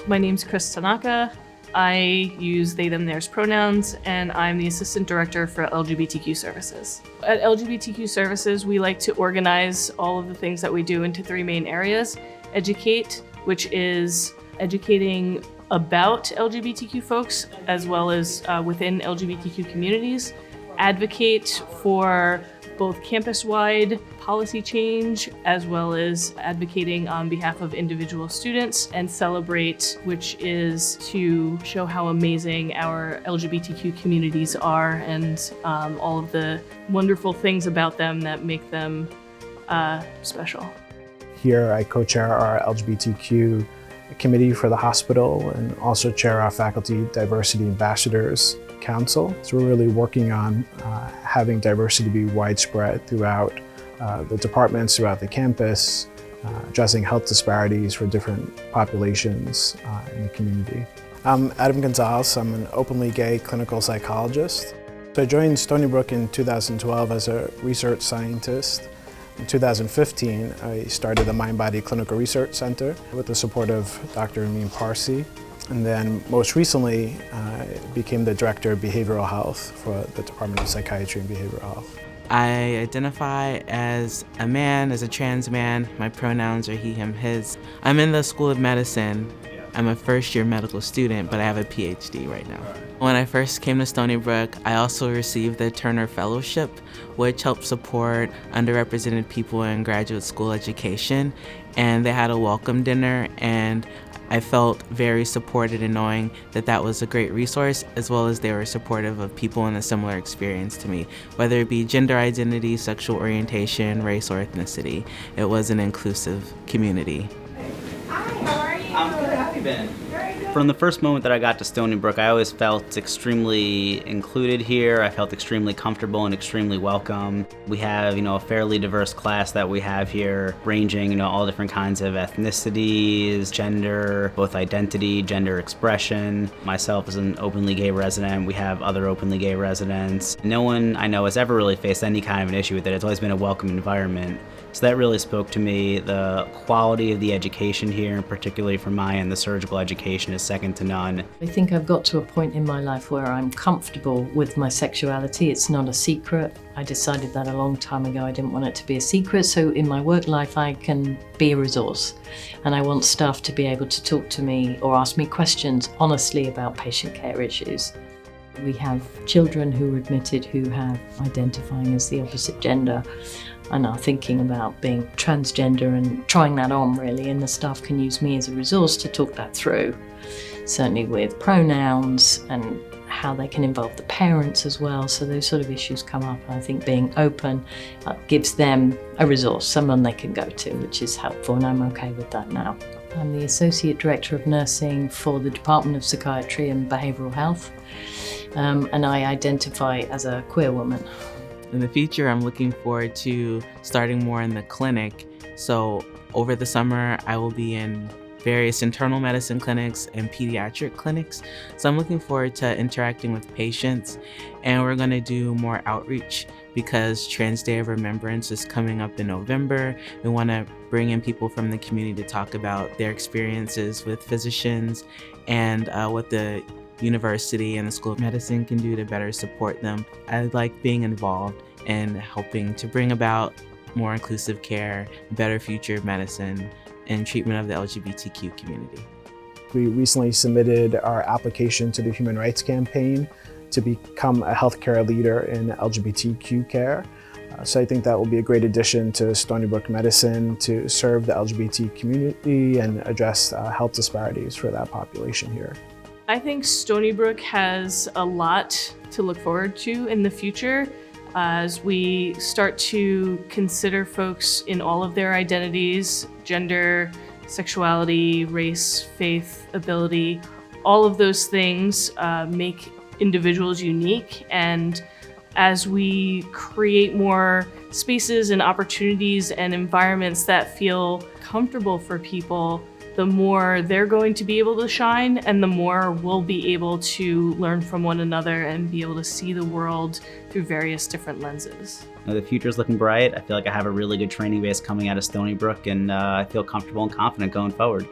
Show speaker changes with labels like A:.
A: My name's Tanaka. I use they, them, theirs pronouns, and I'm the Assistant Director for LGBTQ Services. At LGBTQ Services, we like to organize all of the things that we do into three main areas. Educate, which is educating about LGBTQ folks, as well as within LGBTQ communities. Advocate for both campus-wide policy change, as well as advocating on behalf of individual students. And Celebrate, which is to show how amazing our LGBTQ communities are and all of the wonderful things about them that make them special. Here
B: I co-chair our LGBTQ committee for the hospital and also chair our Faculty Diversity Ambassadors Council. So we're really working on having diversity be widespread throughout the departments, throughout the campus, addressing health disparities for different populations in the community. I'm Adam Gonzalez. I'm an openly gay clinical psychologist. So I joined Stony Brook in 2012 as a research scientist. In 2015, I started the Mind Body Clinical Research Center with the support of Dr. Amin Parsi. And then most recently, I became the Director of Behavioral Health for the Department of Psychiatry and Behavioral Health.
C: I identify as a man, as a trans man. My pronouns are he, him, his. I'm in the School of Medicine. I'm a first-year medical student, but I have a PhD right now. When I first came to Stony Brook, I also received the Turner Fellowship, which helps support underrepresented people in graduate school education. And they had a welcome dinner, and I felt very supported in knowing that that was a great resource, as well as they were supportive of people in a similar experience to me, whether it be gender identity, sexual orientation, race, or ethnicity. It was an inclusive community.
D: Hi, how are you?
E: I'm good. How have you been?
D: Very good.
E: From the first moment that I got to Stony Brook, I always felt extremely included here. I felt extremely comfortable and extremely welcome. We have, a fairly diverse class that we have here, ranging, all different kinds of ethnicities, gender, both identity, gender expression. Myself as an openly gay resident, we have other openly gay residents. No one I know has ever really faced any kind of an issue with it. It's always been a welcome environment. So that really spoke to me. The quality of the education here, and particularly for my end, the surgical education is second to none.
F: I think I've got to a point in my life where I'm comfortable with my sexuality. It's not a secret. I decided that a long time ago. I didn't want it to be a secret. So in my work life, I can be a resource. And I want staff to be able to talk to me or ask me questions honestly about patient care issues. We have children who are admitted who have identifying as the opposite gender and are thinking about being transgender and trying that on really, and the staff can use me as a resource to talk that through, certainly with pronouns and how they can involve the parents as well. So those sort of issues come up, and I think being open gives them a resource, someone they can go to, which is helpful, and I'm okay with that now. I'm the Associate Director of Nursing for the Department of Psychiatry and Behavioral Health, and I identify as a queer woman.
C: In the future, I'm looking forward to starting more in the clinic. So over the summer, I will be in various internal medicine clinics and pediatric clinics. So I'm looking forward to interacting with patients, and we're going to do more outreach because Trans Day of Remembrance is coming up in November. We want to bring in people from the community to talk about their experiences with physicians and what the university and the School of Medicine can do to better support them. I like being involved and helping to bring about more inclusive care, better future of medicine, and treatment of the LGBTQ community.
B: We recently submitted our application to the Human Rights Campaign to become a healthcare leader in LGBTQ care. So I think that will be a great addition to Stony Brook Medicine to serve the LGBT community and address health disparities for that population here.
A: I think Stony Brook has a lot to look forward to in the future as we start to consider folks in all of their identities, gender, sexuality, race, faith, ability. All of those things make individuals unique, and as we create more spaces and opportunities and environments that feel comfortable for people, the more they're going to be able to shine, and the more we'll be able to learn from one another and be able to see the world through various different lenses.
E: The future's looking bright. I feel like I have a really good training base coming out of Stony Brook, and I feel comfortable and confident going forward.